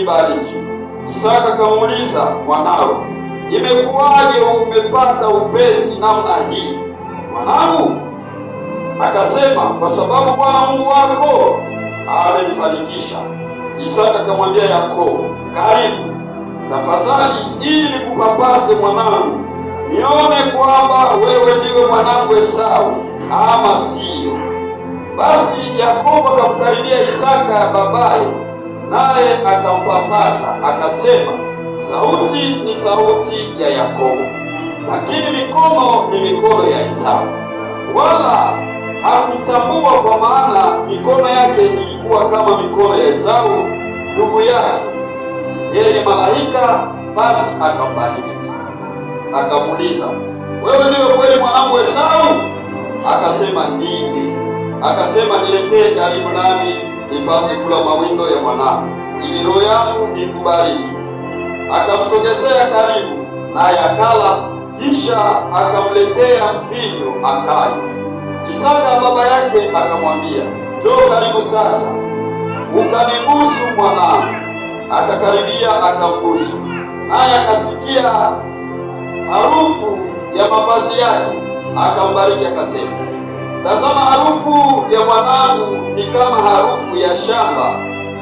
ibariki. Isaka akamuuliza mwanawe, imekuwaje umepata upesi namna hii mwanangu? Akasema, kwa sababu Bwana Mungu wako amenifanikisha. Isaka akamwambia Yakobo, karibu tafadhali, ili nikupapase mwanangu, nione kwamba wewe ndiwe mwanangu Esau ama siyo. Basi Yakobo akamkaribia Isaka babaye, naye akampapasa, akasema, sauti ni sauti ya Yakobo, lakini mikono ni mikono ya Esau. Wala hakutambua, kwa maana mikono yake ilikuwa kama mikono ya Esau ndugu yake, yeye ni malaika. Basi akambariki. Akamuuliza, wewe ndiwe kweli mwanangu Esau? Akasema, ndiye. Akasema, niletee karibu nami nipate kula mawindo ya mwanangu, ili roho yangu ikubariki. Akamsogezea karibu, naye akala, kisha akamletea mvinyo akanywa. Isaka baba yake akamwambia, njoo karibu sasa, ukanibusu mwanangu. Akakaribia akambusu, naye akasikia harufu ya mavazi yake, akambariki akasema, tazama, harufu ya mwanangu ni kama harufu ya shamba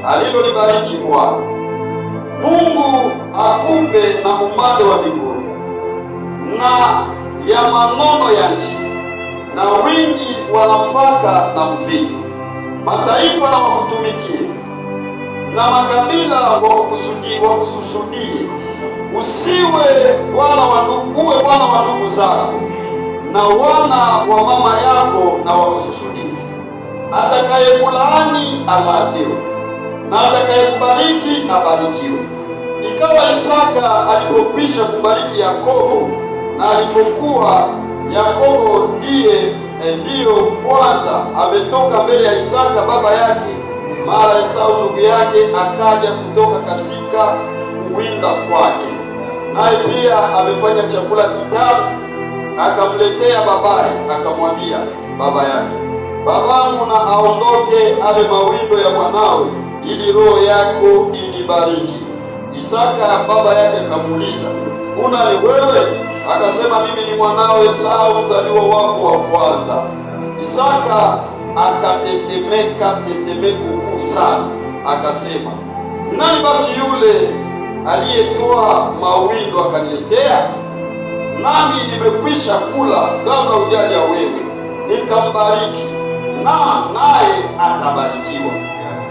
alilolibariki Bwana. Mungu akupe na umande wa mbinguni na ya manono ya nchi na wingi wa nafaka na mvinyo. Mataifa na wakutumikie na makabila wakususudie. Uwe bwana wa ndugu zako na wana wa mama yako na wakususudie. Atakayekulaani alaaniwe, na atakayekubariki abarikiwe. Ikawa Isaka alipokwisha kubariki Yakobo, na alipokuwa Yakobo ndiyo kwanza ametoka mbele ya Isaka baba yake, mara Esau ndugu yake akaja kutoka katika kuwinda kwake, naye pia amefanya chakula kitamu. Akamletea babaye, akamwambia baba yake, babangu na aondoke ale mawindo ya mwanawe, ili roho yako inibariki. Isaka baba yake akamuuliza, una ni wewe? Akasema, mimi ni mwanawe Esau, mzaliwa wako wa kwanza. Isaka akatetemeka tetemeko kuu sana, akasema, nani basi yule aliyetoa mawindo akaniletea? Nami nimekwisha kula kabla hujaja wewe, nikambariki, naye atabarikiwa.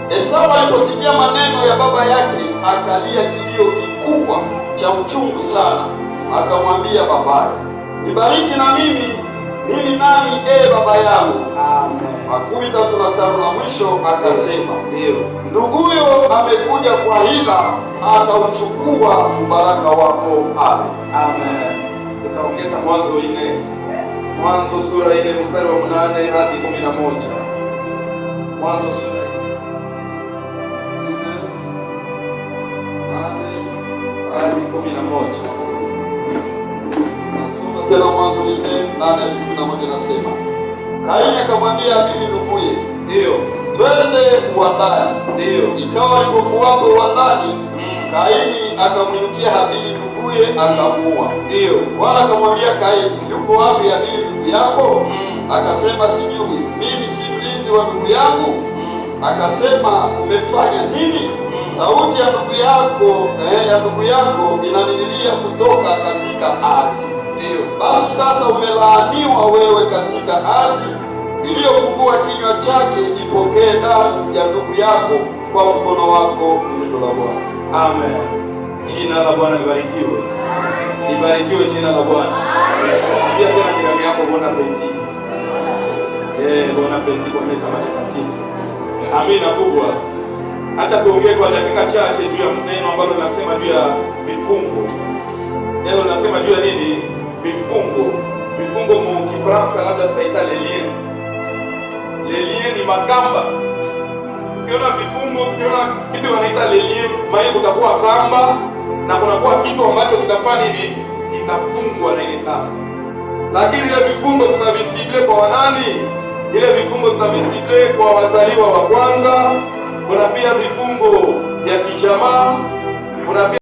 Esau aliposikia maneno ya baba yake, akalia kilio kikubwa cha uchungu sana. Akamwambia babaye, nibariki na mimi nami baba yangu. Amen. 35 na mwisho akasema, nduguyo amekuja kwa hila, atauchukua mbaraka wako. Amen. Tutaongeza Mwanzo sura 4 mstari wa 8 hadi 11. Mwanzo sura 4 hadi 11. Tena Mwanzo 4:8-11 nasema, Kaini akamwambia Abili nduguye, twende uwandani. Ikawa alipokuwapo uwandani, Kaini akamwingia Habili nduguye, akamuua. Bwana akamwambia Kaini, yuko wapi Habili ndugu yako? Akasema, sijui, mimi si mlinzi wa ndugu yangu? Akasema, umefanya nini? Sauti ya ndugu yako inanililia kutoka katika ardhi. Basi sasa umelaaniwa wewe katika ardhi iliyofungua kinywa chake, ipokee damu ya ndugu yako kwa mkono wako. Neno la Bwana. Amen. Jina la Bwana libarikiwe. Libarikiwe jina la Bwana. Pia tena jirani yako Bwana pesi. Bwana pesi kwa meza matakatifu. Amina kubwa. Hata tuongee kwa dakika chache juu ya neno ambalo nasema juu ya vifungo. Leo nasema juu ya nini? Vifungo. Vifungo mu Kifaransa labda tutaita lelien. Lelien ni makamba. Ukiona vifungo, ukiona kitu wanaita lelien, maana kutakuwa kamba na kunakuwa kitu ambacho kitafanya nini? Kitafungwa na ile kamba. Lakini ile vifungo tutavisible kwa wanani? Ile vifungo tutavisible kwa wazaliwa wa kwanza, kuna pia vifungo vya kijamaa, kuna pia